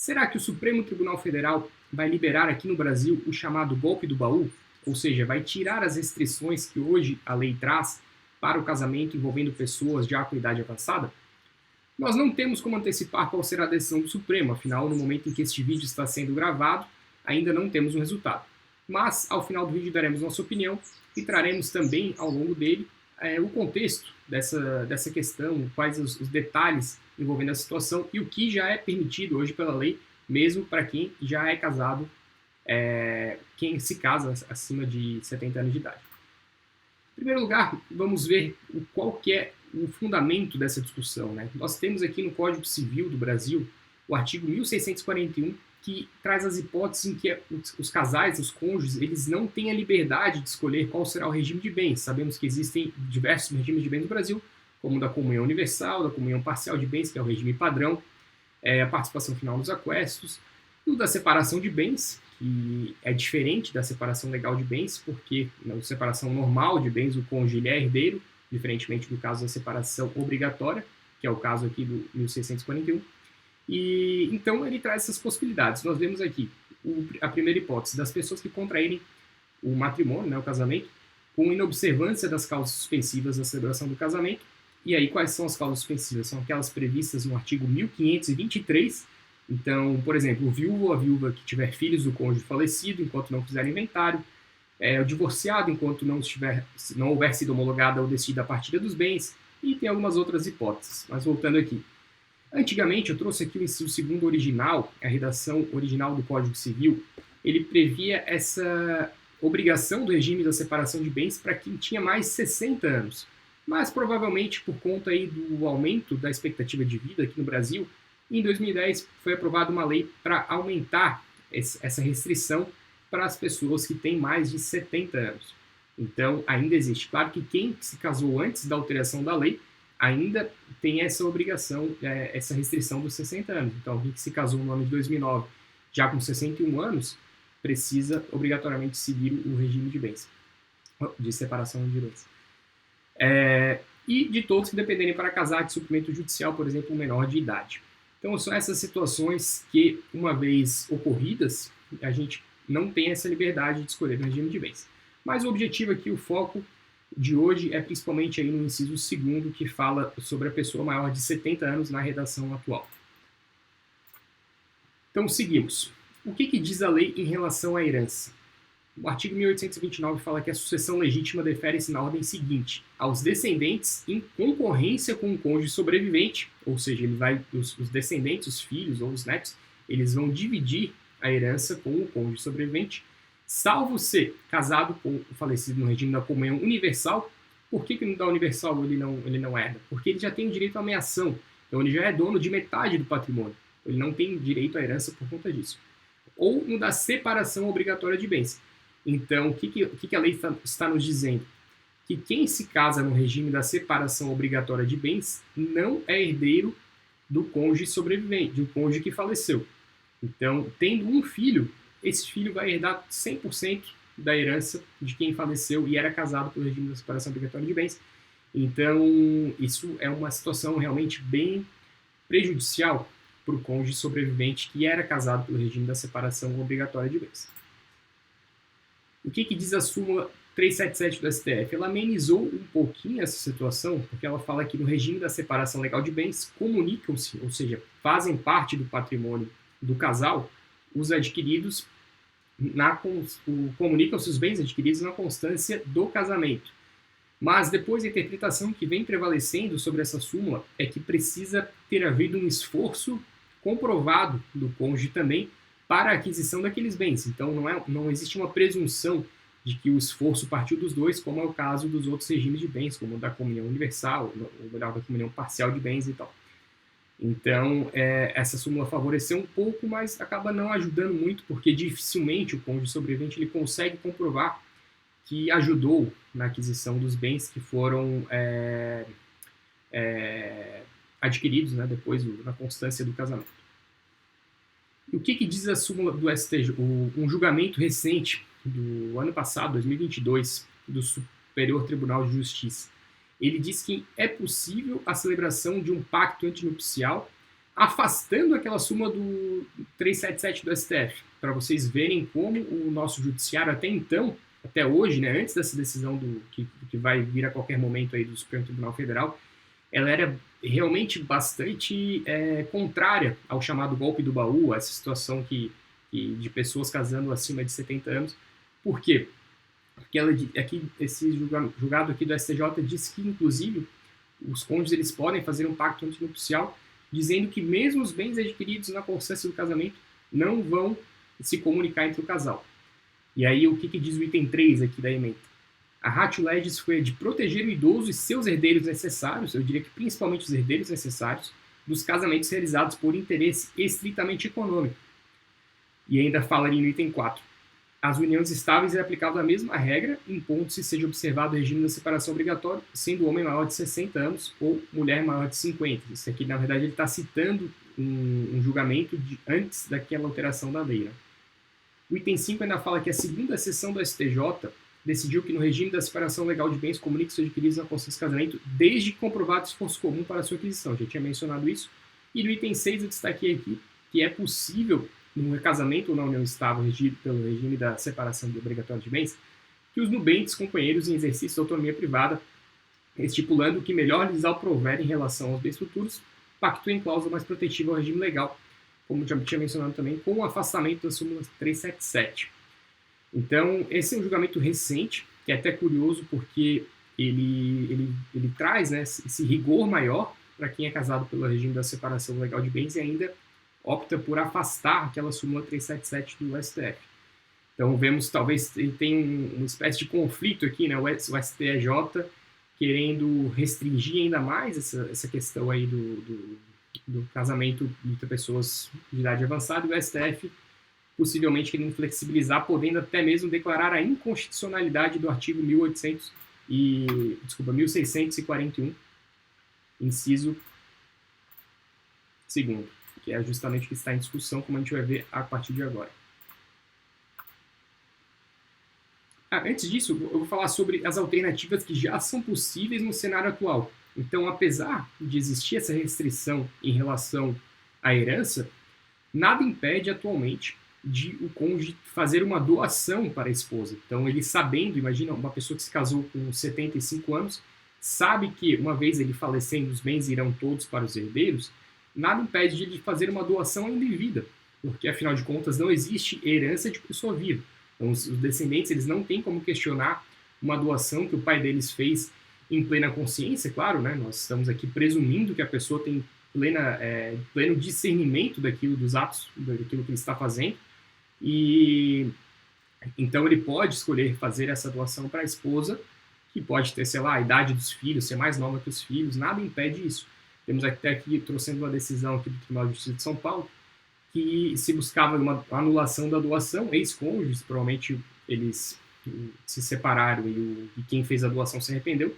Será que o Supremo Tribunal Federal vai liberar aqui no Brasil o chamado golpe do baú? Ou seja, vai tirar as restrições que hoje a lei traz para o casamento envolvendo pessoas já com idade avançada? Nós não temos como antecipar qual será a decisão do Supremo, afinal, no momento em que este vídeo está sendo gravado, ainda não temos um resultado. Mas, ao final do vídeo, daremos nossa opinião e traremos também, ao longo dele, o contexto dessa questão, quais os detalhes envolvendo a situação e o que já é permitido hoje pela lei, mesmo para quem já é casado, quem se casa acima de 70 anos de idade. Em primeiro lugar, vamos ver qual que é o fundamento dessa discussão, né? Nós temos aqui no Código Civil do Brasil o artigo 1641, que traz as hipóteses em que os casais, os cônjuges, eles não têm a liberdade de escolher qual será o regime de bens. Sabemos que existem diversos regimes de bens no Brasil, como o da comunhão universal, da comunhão parcial de bens, que é o regime padrão, a participação final nos aquestos, e o da separação de bens, que é diferente da separação legal de bens, porque na separação normal de bens o cônjuge é herdeiro, diferentemente do caso da separação obrigatória, que é o caso aqui do 1641. E então ele traz essas possibilidades. Nós vemos aqui a primeira hipótese das pessoas que contraírem o matrimônio, né, o casamento, com inobservância das causas suspensivas da celebração do casamento. E aí quais são as causas suspensivas? São aquelas previstas no artigo 1523. Então, por exemplo, o viúvo ou a viúva que tiver filhos do cônjuge falecido enquanto não fizer inventário, o divorciado enquanto não houver sido homologada ou decidida a partilha dos bens, e tem algumas outras hipóteses. Mas voltando aqui. Antigamente, eu trouxe aqui o inciso segundo original, a redação original do Código Civil, ele previa essa obrigação do regime da separação de bens para quem tinha mais de 60 anos. Mas, provavelmente, por conta aí do aumento da expectativa de vida aqui no Brasil, em 2010 foi aprovada uma lei para aumentar essa restrição para as pessoas que têm mais de 70 anos. Então, ainda existe. Claro que quem se casou antes da alteração da lei ainda tem essa obrigação, essa restrição dos 60 anos. Então, alguém que se casou no ano de 2009, já com 61 anos, precisa obrigatoriamente seguir o regime de bens, de separação de bens. E de todos que dependerem para casar de suprimento judicial, por exemplo, um menor de idade. Então, são essas situações que, uma vez ocorridas, a gente não tem essa liberdade de escolher o regime de bens. Mas o objetivo aqui, o foco de hoje é principalmente aí no inciso segundo, que fala sobre a pessoa maior de 70 anos na redação atual. Então, seguimos. O que diz a lei em relação à herança? O artigo 1829 fala que a sucessão legítima defere-se na ordem seguinte: aos descendentes em concorrência com o cônjuge sobrevivente, ou seja, os descendentes, os filhos ou os netos, eles vão dividir a herança com o cônjuge sobrevivente, salvo ser casado com o falecido no regime da comunhão universal. Por que no da universal ele não herda? Porque ele já tem o direito à meação, então ele já é dono de metade do patrimônio, ele não tem direito à herança por conta disso. Ou no da separação obrigatória de bens. Então, o que a lei está nos dizendo? Que quem se casa no regime da separação obrigatória de bens não é herdeiro do cônjuge sobrevivente, do cônjuge que faleceu. Então, tendo um filho, esse filho vai herdar 100% da herança de quem faleceu e era casado pelo regime da separação obrigatória de bens. Então, isso é uma situação realmente bem prejudicial para o cônjuge sobrevivente que era casado pelo regime da separação obrigatória de bens. O que diz a súmula 377 do STF? Ela amenizou um pouquinho essa situação, porque ela fala que no regime da separação legal de bens comunicam-se, ou seja, fazem parte do patrimônio do casal, os adquiridos, comunicam-se os bens adquiridos na constância do casamento. Mas depois a interpretação que vem prevalecendo sobre essa súmula é que precisa ter havido um esforço comprovado do cônjuge também para a aquisição daqueles bens. Então não existe uma presunção de que o esforço partiu dos dois, como é o caso dos outros regimes de bens, como o da comunhão universal, ou melhor, da comunhão parcial de bens e tal. Então, essa súmula favoreceu um pouco, mas acaba não ajudando muito, porque dificilmente o cônjuge sobrevivente ele consegue comprovar que ajudou na aquisição dos bens que foram adquiridos, né, depois na constância do casamento. E o que diz a súmula do STJ? Um julgamento recente do ano passado, 2022, do Superior Tribunal de Justiça. Ele diz que é possível a celebração de um pacto antinupcial afastando aquela súmula do 377 do STF, para vocês verem como o nosso judiciário até então, até hoje, né, antes dessa decisão que vai vir a qualquer momento aí do Supremo Tribunal Federal, ela era realmente bastante contrária ao chamado golpe do baú, essa situação de pessoas casando acima de 70 anos. Por quê? Porque aqui, esse julgado aqui do STJ diz que, inclusive, os cônjuges eles podem fazer um pacto antinupcial, dizendo que mesmo os bens adquiridos na processo do casamento não vão se comunicar entre o casal. E aí, o que diz o item 3 aqui da ementa? A ratio legis foi a de proteger o idoso e seus herdeiros necessários, eu diria que principalmente os herdeiros necessários, dos casamentos realizados por interesse estritamente econômico. E ainda fala ali no item 4. As uniões estáveis é aplicável a mesma regra, impondo-se seja observado o regime da separação obrigatória, sendo o homem maior de 60 anos ou mulher maior de 50. Isso aqui, na verdade, ele está citando um julgamento antes daquela alteração da lei. Né? O item 5 ainda fala que a segunda sessão do STJ decidiu que no regime da separação legal de bens comunica seus adquiridos na consciência de casamento, desde que comprovado esforço comum para sua aquisição. Já tinha mencionado isso. E no item 6 eu destaquei aqui que é possível, no casamento ou na união estável regido pelo regime da separação obrigatória de bens, que os nubentes, companheiros em exercício de autonomia privada, estipulando que melhor lhes aprouver em relação aos bens futuros, pactuem cláusula mais protetiva ao regime legal, como já tinha mencionado também, com o afastamento da súmula 377. Então, esse é um julgamento recente, que é até curioso porque ele traz, né, esse rigor maior para quem é casado pelo regime da separação legal de bens e ainda opta por afastar aquela súmula 377 do STF. Então, vemos, talvez, tem uma espécie de conflito aqui, né, o STJ querendo restringir ainda mais essa questão aí do casamento entre pessoas de idade avançada, e o STF possivelmente querendo flexibilizar, podendo até mesmo declarar a inconstitucionalidade do artigo 1641, inciso 2º, que é justamente o que está em discussão, como a gente vai ver a partir de agora. Antes disso, eu vou falar sobre as alternativas que já são possíveis no cenário atual. Então, apesar de existir essa restrição em relação à herança, nada impede atualmente de o cônjuge fazer uma doação para a esposa. Então, ele sabendo, imagina uma pessoa que se casou com 75 anos, sabe que uma vez ele falecendo, os bens irão todos para os herdeiros, nada impede de ele fazer uma doação ainda em vida, porque afinal de contas não existe herança de pessoa viva. Então, os descendentes eles não têm como questionar uma doação que o pai deles fez em plena consciência, claro, né? Nós estamos aqui presumindo que a pessoa tem pleno discernimento daquilo, dos atos, daquilo que ele está fazendo, e então ele pode escolher fazer essa doação para a esposa, que pode ter, sei lá, a idade dos filhos, ser mais nova que os filhos, nada impede isso. Temos até aqui, trouxendo uma decisão aqui do Tribunal de Justiça de São Paulo, que se buscava uma anulação da doação, ex-cônjuges, provavelmente eles se separaram e quem fez a doação se arrependeu,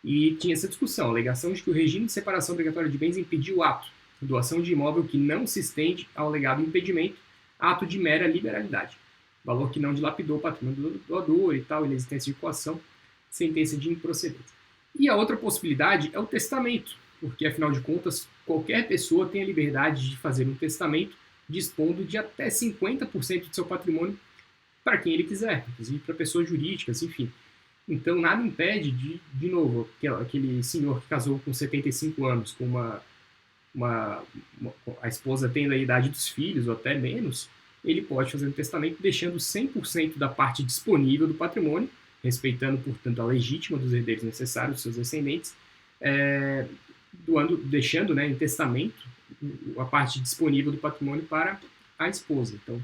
e tinha essa discussão, a alegação de que o regime de separação obrigatória de bens impediu o ato, doação de imóvel que não se estende ao alegado impedimento, ato de mera liberalidade, valor que não dilapidou o patrimônio do doador e tal, inexistência de coação, sentença de improcedência. E a outra possibilidade é o testamento, porque, afinal de contas, qualquer pessoa tem a liberdade de fazer um testamento dispondo de até 50% do seu patrimônio para quem ele quiser, inclusive para pessoas jurídicas, enfim. Então, nada impede de novo, aquele senhor que casou com 75 anos, com a esposa tendo a idade dos filhos, ou até menos, ele pode fazer um testamento deixando 100% da parte disponível do patrimônio, respeitando, portanto, a legítima dos herdeiros necessários, dos seus descendentes, deixando, né, em testamento a parte disponível do patrimônio para a esposa. Então,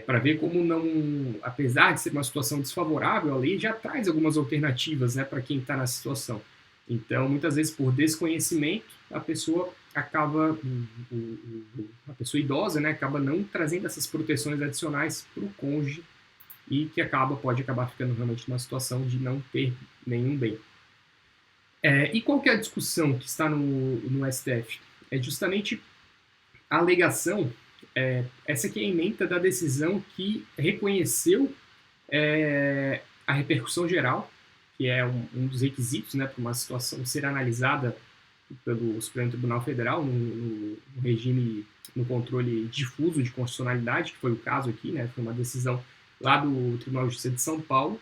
para ver como não, apesar de ser uma situação desfavorável, a lei já traz algumas alternativas, né, para quem está nessa situação. Então, muitas vezes, por desconhecimento, a pessoa acaba, a pessoa idosa, né, acaba não trazendo essas proteções adicionais para o cônjuge e que pode acabar ficando realmente numa situação de não ter nenhum bem. E qual que é a discussão que está no STF? É justamente a alegação, essa que é a ementa da decisão que reconheceu a repercussão geral, que é um dos requisitos, né, para uma situação ser analisada pelo Supremo Tribunal Federal no regime, no controle difuso de constitucionalidade, que foi o caso aqui, né? Foi uma decisão lá do Tribunal de Justiça de São Paulo,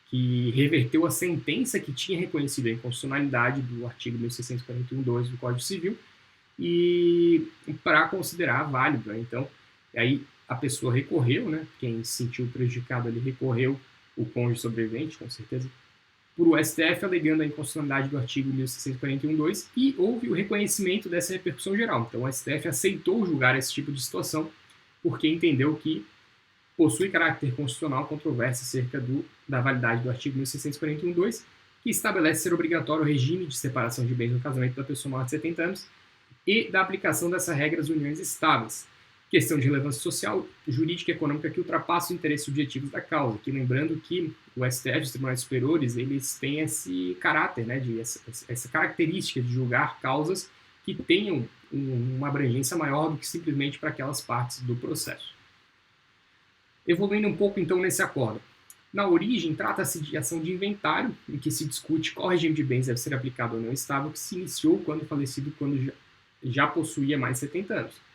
que reverteu a sentença que tinha reconhecido a inconstitucionalidade do artigo 1641-2 do Código Civil e para considerar válido. Né? Então, aí a pessoa recorreu, né? Quem se sentiu prejudicado ali recorreu, o cônjuge sobrevivente, com certeza, por o STF alegando a inconstitucionalidade do artigo 1641-2 e houve o reconhecimento dessa repercussão geral. Então, o STF aceitou julgar esse tipo de situação porque entendeu que possui caráter constitucional controvérsia acerca da validade do artigo 1641-2, que estabelece ser obrigatório o regime de separação de bens no casamento da pessoa maior de 70 anos e da aplicação dessa regra às uniões estáveis. Questão de relevância social, jurídica e econômica que ultrapassa os interesses objetivos da causa. Aqui lembrando que o STF, os tribunais superiores, eles têm esse caráter, né, essa característica de julgar causas que tenham uma abrangência maior do que simplesmente para aquelas partes do processo. Evoluindo um pouco, então, nesse acordo. Na origem, trata-se de ação de inventário, em que se discute qual regime de bens deve ser aplicado ao não estável, que se iniciou quando falecido, quando já possuía mais de 70 anos.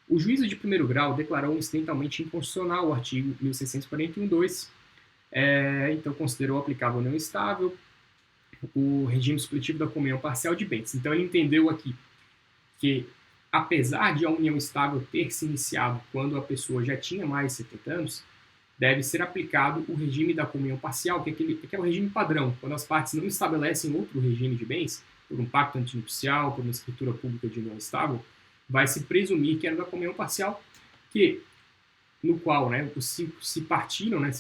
O juízo de primeiro grau declarou incidentalmente inconstitucional o artigo 1641-2, então considerou aplicável ao não estável o regime supletivo da comunhão parcial de bens. Então ele entendeu aqui que, apesar de a união estável ter se iniciado quando a pessoa já tinha mais de 70 anos, deve ser aplicado o regime da comunhão parcial, que é o regime padrão, quando as partes não estabelecem outro regime de bens, por um pacto antinupcial, por uma escritura pública de união estável, vai se presumir que era da comunhão parcial, no qual, né, se partiram, né,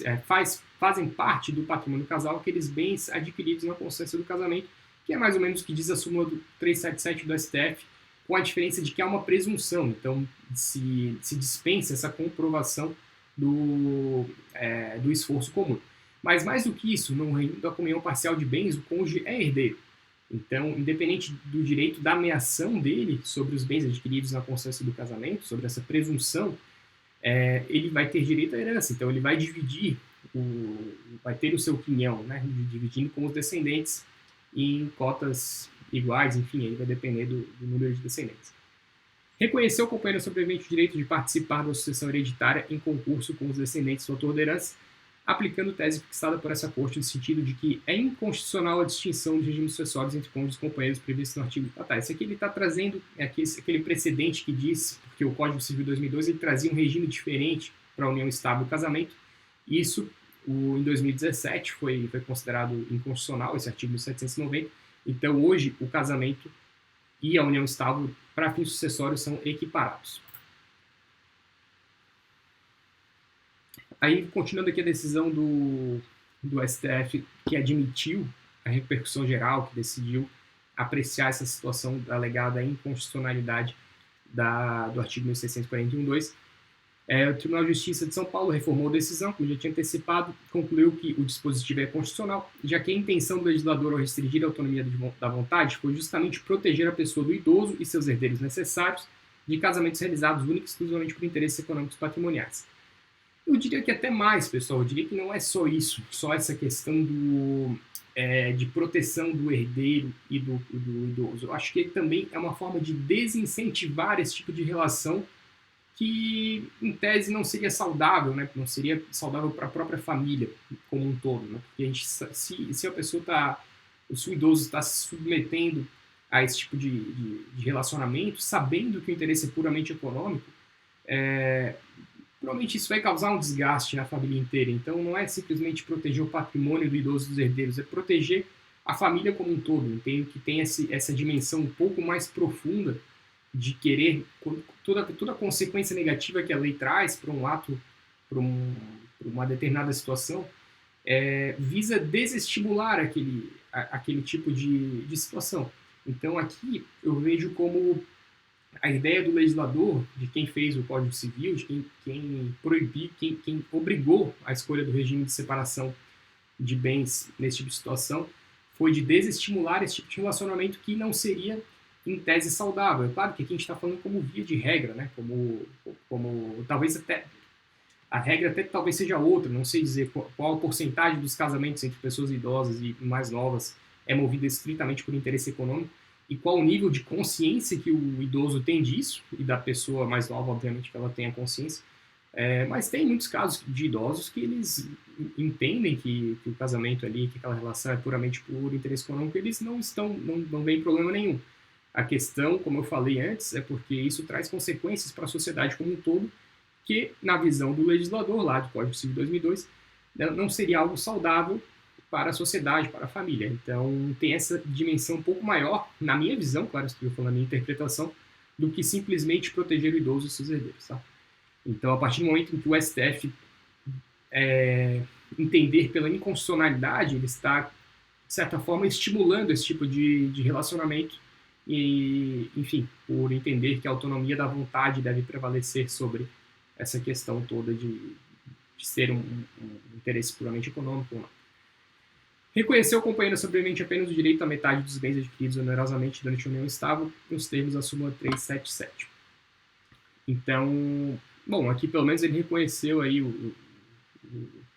fazem parte do patrimônio do casal aqueles bens adquiridos na consciência do casamento, que é mais ou menos o que diz a súmula do 377 do STF, com a diferença de que há uma presunção. Então, se dispensa essa comprovação do esforço comum. Mas, mais do que isso, no regime da comunhão parcial de bens, o cônjuge é herdeiro. Então, independente do direito da ameação dele sobre os bens adquiridos na consciência do casamento, sobre essa presunção, ele vai ter direito à herança. Então, ele vai dividir, vai ter o seu quinhão, né, dividindo com os descendentes em cotas iguais, enfim, aí vai depender do número de descendentes. Reconheceu ao companheiro sobrevivente o direito de participar da sucessão hereditária em concurso com os descendentes do autor da herança, aplicando tese fixada por essa corte no sentido de que é inconstitucional a distinção de regimes sucessórios entre cônjuges e companheiros previstos no artigo... Isso aqui ele está trazendo aquele precedente que diz, porque o Código Civil de 2002 ele trazia um regime diferente para a união estável e o casamento. Isso, em 2017, foi considerado inconstitucional, esse artigo 1790. Então, hoje, o casamento e a união estável para fins sucessórios são equiparados. Aí, continuando aqui a decisão do STF, que admitiu a repercussão geral, que decidiu apreciar essa situação da alegada inconstitucionalidade do artigo 1641-2, o Tribunal de Justiça de São Paulo reformou a decisão, como já tinha antecipado, concluiu que o dispositivo é constitucional, já que a intenção do legislador ao restringir a autonomia da vontade foi justamente proteger a pessoa do idoso e seus herdeiros necessários de casamentos realizados únicos e exclusivamente por interesses econômicos patrimoniais. Eu diria que até mais, pessoal. Eu diria que não é só isso, só essa questão de proteção do herdeiro e do idoso. Eu acho que também é uma forma de desincentivar esse tipo de relação que, em tese, não seria saudável, né? Não seria saudável para a própria família como um todo, né? Porque se a pessoa se o idoso está se submetendo a esse tipo de relacionamento, sabendo que o interesse é puramente econômico, provavelmente isso vai causar um desgaste na família inteira. Então, não é simplesmente proteger o patrimônio do idoso e dos herdeiros, é proteger a família como um todo. Entendo que tem essa dimensão um pouco mais profunda de querer, toda a consequência negativa que a lei traz para um ato, para uma determinada situação, visa desestimular aquele tipo de situação. Então, aqui eu vejo como a ideia do legislador, de quem fez o Código Civil, de quem proibiu, quem obrigou a escolha do regime de separação de bens nesse tipo de situação, foi de desestimular esse tipo de relacionamento que não seria, em tese, saudável. É claro que aqui a gente está falando como via de regra, né? Como talvez até a regra até talvez seja outra, não sei dizer qual a porcentagem dos casamentos entre pessoas idosas e mais novas é movida estritamente por interesse econômico, e qual o nível de consciência que o idoso tem disso, e da pessoa mais nova, obviamente, que ela tenha consciência. Mas tem muitos casos de idosos que eles entendem que o casamento ali, que aquela relação é puramente por interesse econômico, eles não veem problema nenhum. A questão, como eu falei antes, é porque isso traz consequências para a sociedade como um todo, que, na visão do legislador lá do Código Civil de 2002, não seria algo saudável para a sociedade, para a família. Então, tem essa dimensão um pouco maior, na minha visão, claro, estou falando a minha interpretação, do que simplesmente proteger o idoso e seus herdeiros. Tá? Então, a partir do momento em que o STF entender pela inconstitucionalidade, ele está, de certa forma, estimulando esse tipo de relacionamento e, enfim, por entender que a autonomia da vontade deve prevalecer sobre essa questão toda de ser um interesse puramente econômico ou não. Reconheceu ao companheiro sobrevivente apenas o direito à metade dos bens adquiridos onerosamente durante a união estável, nos termos da súmula 377. Então, bom, aqui pelo menos ele reconheceu aí o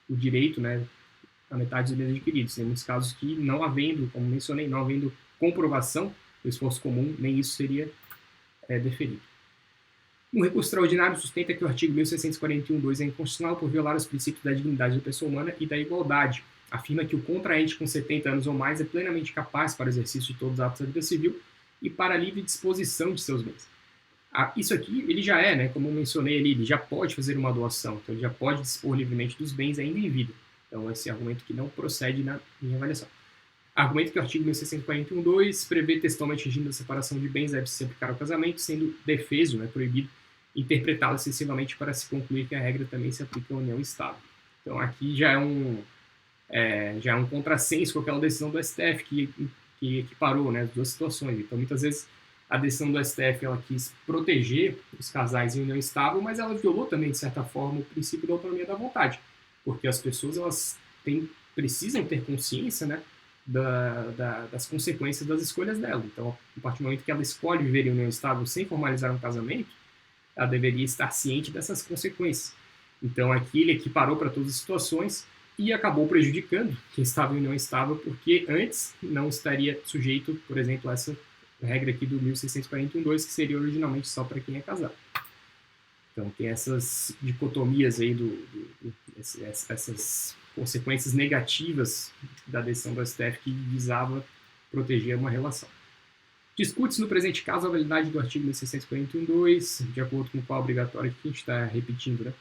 direito, né, à metade dos bens adquiridos. Tem muitos casos que, não havendo, como mencionei, não havendo comprovação do esforço comum, nem isso seria deferido. Um recurso extraordinário sustenta que o artigo 1641-2 é inconstitucional por violar os princípios da dignidade da pessoa humana e da igualdade. Afirma que o contraente com 70 anos ou mais é plenamente capaz para o exercício de todos os atos da vida civil e para a livre disposição de seus bens. Isso aqui, ele já é, né, como eu mencionei ali, ele já pode fazer uma doação, então ele já pode dispor livremente dos bens ainda em vida. Então, esse argumento que não procede na minha avaliação. Argumento que o artigo 1641-2 prevê textualmente regime da separação de bens deve se aplicar ao casamento, sendo defeso, né, proibido, interpretá-lo excessivamente para se concluir que a regra também se aplica à união estável. Então, aqui já é um contrassenso com aquela decisão do STF que equiparou, né, as duas situações. Então, muitas vezes, a decisão do STF ela quis proteger os casais em união estável, mas ela violou também, de certa forma, o princípio da autonomia da vontade, porque as pessoas elas precisam ter consciência, né, das consequências das escolhas dela. Então, a partir do momento que ela escolhe viver em união estável sem formalizar um casamento, ela deveria estar ciente dessas consequências. Então, aqui ele equiparou para todas as situações e acabou prejudicando quem estava em união estável, porque antes não estaria sujeito, por exemplo, a essa regra aqui do 1641-2, que seria originalmente só para quem é casado. Então, tem essas dicotomias aí, essas consequências negativas da decisão do STF que visava proteger uma relação. Discute-se no presente caso a validade do artigo 1641-2, de acordo com o qual é obrigatório, que a gente está repetindo, né?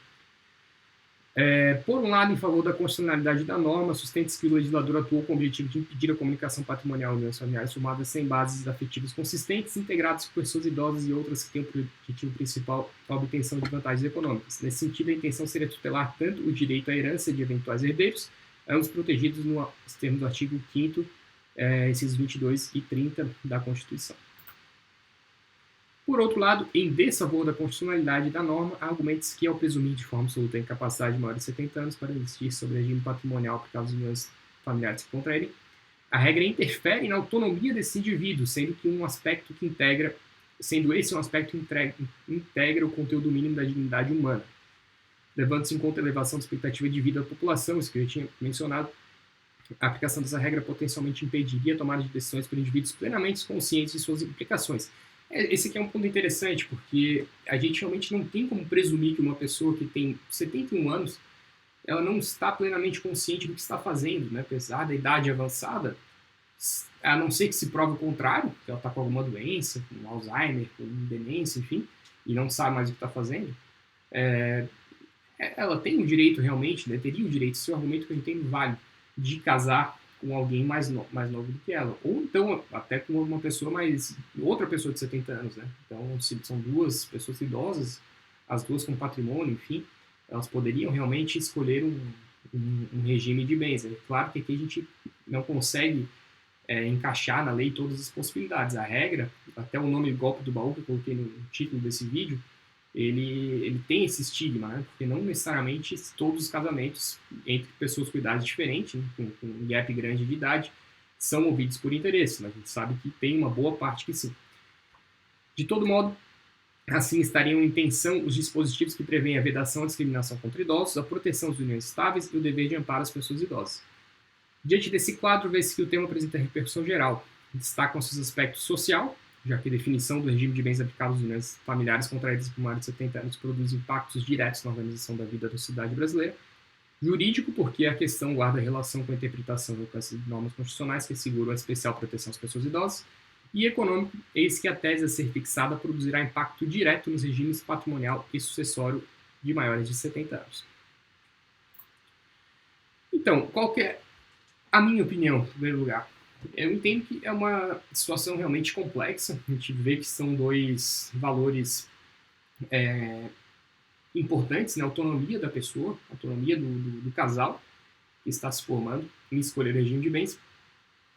Por um lado, em favor da constitucionalidade da norma, sustenta-se que o legislador atuou com o objetivo de impedir a comunicação patrimonial em uniões familiares formadas sem bases afetivas consistentes, integradas com pessoas idosas e outras que têm o objetivo principal a obtenção de vantagens econômicas. Nesse sentido, a intenção seria tutelar tanto o direito à herança de eventuais herdeiros, ambos protegidos nos termos do artigo 5º, esses 22 e 30 da Constituição. Por outro lado, em desfavor da constitucionalidade da norma, há argumentos que, ao presumir de forma absoluta a incapacidade de maior de 70 anos para decidir sobre o regime patrimonial por causa das uniões familiares que contraírem, a regra interfere na autonomia desse indivíduo, sendo esse um aspecto que integra o conteúdo mínimo da dignidade humana. Levando-se em conta a elevação da expectativa de vida da população, isso que eu já tinha mencionado, a aplicação dessa regra potencialmente impediria a tomada de decisões por indivíduos plenamente conscientes de suas implicações. Esse aqui é um ponto interessante, porque a gente realmente não tem como presumir que uma pessoa que tem 71 anos ela não está plenamente consciente do que está fazendo, né? Apesar da idade avançada, a não ser que se prove o contrário, que ela está com alguma doença, com Alzheimer, com demência, enfim, e não sabe mais o que está fazendo, ela tem o direito realmente, né? Teria o direito, esse é o argumento que eu entendo válido, de casar com alguém mais novo do que ela. Ou então, até com uma pessoa outra pessoa de 70 anos, né? Então, se são duas pessoas idosas, as duas com patrimônio, enfim, elas poderiam realmente escolher um regime de bens. É claro que aqui a gente não consegue encaixar na lei todas as possibilidades. A regra, até o nome golpe do baú que eu coloquei no título desse vídeo, ele tem esse estigma, né? Porque não necessariamente todos os casamentos entre pessoas com idades diferentes, né? com um gap grande de idade, são movidos por interesse. Né? A gente sabe que tem uma boa parte que sim. De todo modo, assim estariam em tensão os dispositivos que prevêem a vedação à discriminação contra idosos, a proteção das uniões estáveis e o dever de amparo às pessoas idosas. Diante desse quadro, vê-se que o tema apresenta repercussão geral. destacam-se os aspectos social, já que a definição do regime de bens aplicados às uniões familiares contraídas por maiores de 70 anos produz impactos diretos na organização da vida da sociedade brasileira. Jurídico, porque a questão guarda relação com a interpretação e alcance de normas constitucionais que asseguram a especial proteção às pessoas idosas. E econômico, eis que a tese a ser fixada produzirá impacto direto nos regimes patrimonial e sucessório de maiores de 70 anos. Então, qual que é a minha opinião, em primeiro lugar? Eu entendo que é uma situação realmente complexa. A gente vê que são dois valores importantes, né? A autonomia da pessoa, a autonomia do casal que está se formando em escolher o regime de bens,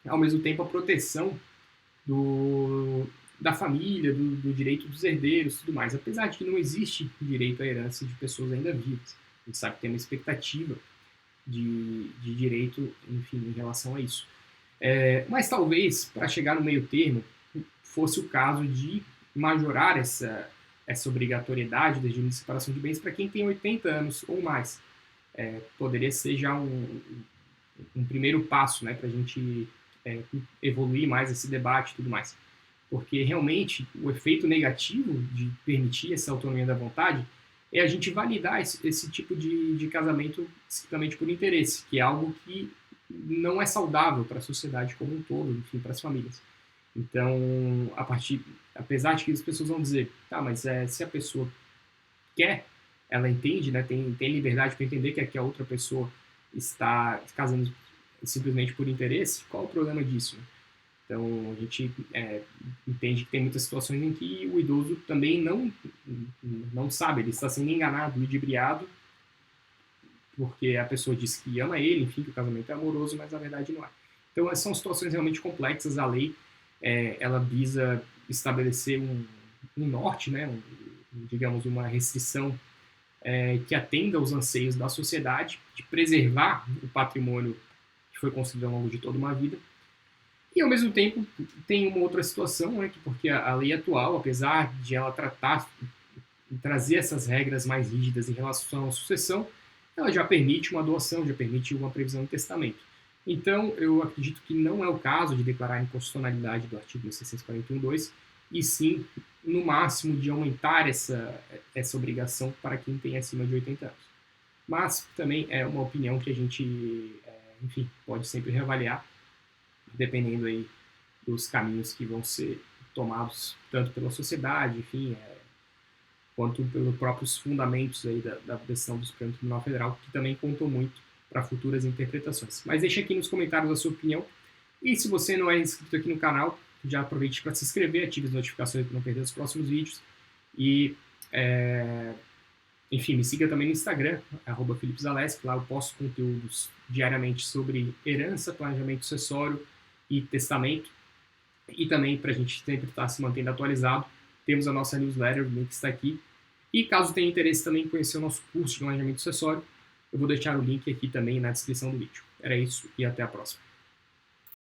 ao mesmo tempo a proteção da família, do direito dos herdeiros e tudo mais. Apesar de que não existe direito à herança de pessoas ainda vivas. A gente sabe que tem uma expectativa de direito, enfim, em relação a isso. Mas talvez, para chegar no meio termo, fosse o caso de majorar essa obrigatoriedade do regime de separação de bens para quem tem 80 anos ou mais. Poderia ser já um primeiro passo, né, para a gente evoluir mais esse debate e tudo mais. Porque realmente o efeito negativo de permitir essa autonomia da vontade é a gente validar esse tipo de casamento simplesmente por interesse, que é algo que não é saudável para a sociedade como um todo, enfim, para as famílias. Então, apesar de que as pessoas vão dizer, tá, mas se a pessoa quer, ela entende, né, tem liberdade para entender que a outra pessoa está casando simplesmente por interesse, qual o problema disso? Né? Então, a gente entende que tem muitas situações em que o idoso também não sabe, ele está sendo enganado, ludibriado, porque a pessoa diz que ama ele, enfim, que o casamento é amoroso, mas na verdade não é. Então, são situações realmente complexas. A lei, ela visa estabelecer um norte, né, digamos, uma restrição que atenda aos anseios da sociedade, de preservar o patrimônio que foi construído ao longo de toda uma vida. E, ao mesmo tempo, tem uma outra situação, né, porque a lei atual, apesar de ela trazer essas regras mais rígidas em relação à sucessão, ela já permite uma doação, já permite uma previsão em testamento. Então, eu acredito que não é o caso de declarar a inconstitucionalidade do artigo 641.2, e sim, no máximo, de aumentar essa obrigação para quem tem acima de 80 anos. Mas também é uma opinião que a gente, enfim, pode sempre reavaliar, dependendo aí dos caminhos que vão ser tomados, tanto pela sociedade, enfim, quanto pelos próprios fundamentos aí da decisão do Supremo Tribunal Federal, que também contam muito para futuras interpretações. Mas deixe aqui nos comentários a sua opinião, e se você não é inscrito aqui no canal, já aproveite para se inscrever, ative as notificações para não perder os próximos vídeos, e, enfim, me siga também no Instagram, @FelipeZaleski, lá eu posto conteúdos diariamente sobre herança, planejamento sucessório e testamento, e também para a gente sempre estar se mantendo atualizado, temos a nossa newsletter, o link está aqui, e caso tenha interesse também em conhecer o nosso curso de planejamento sucessório, eu vou deixar o link aqui também na descrição do vídeo. Era isso e até a próxima.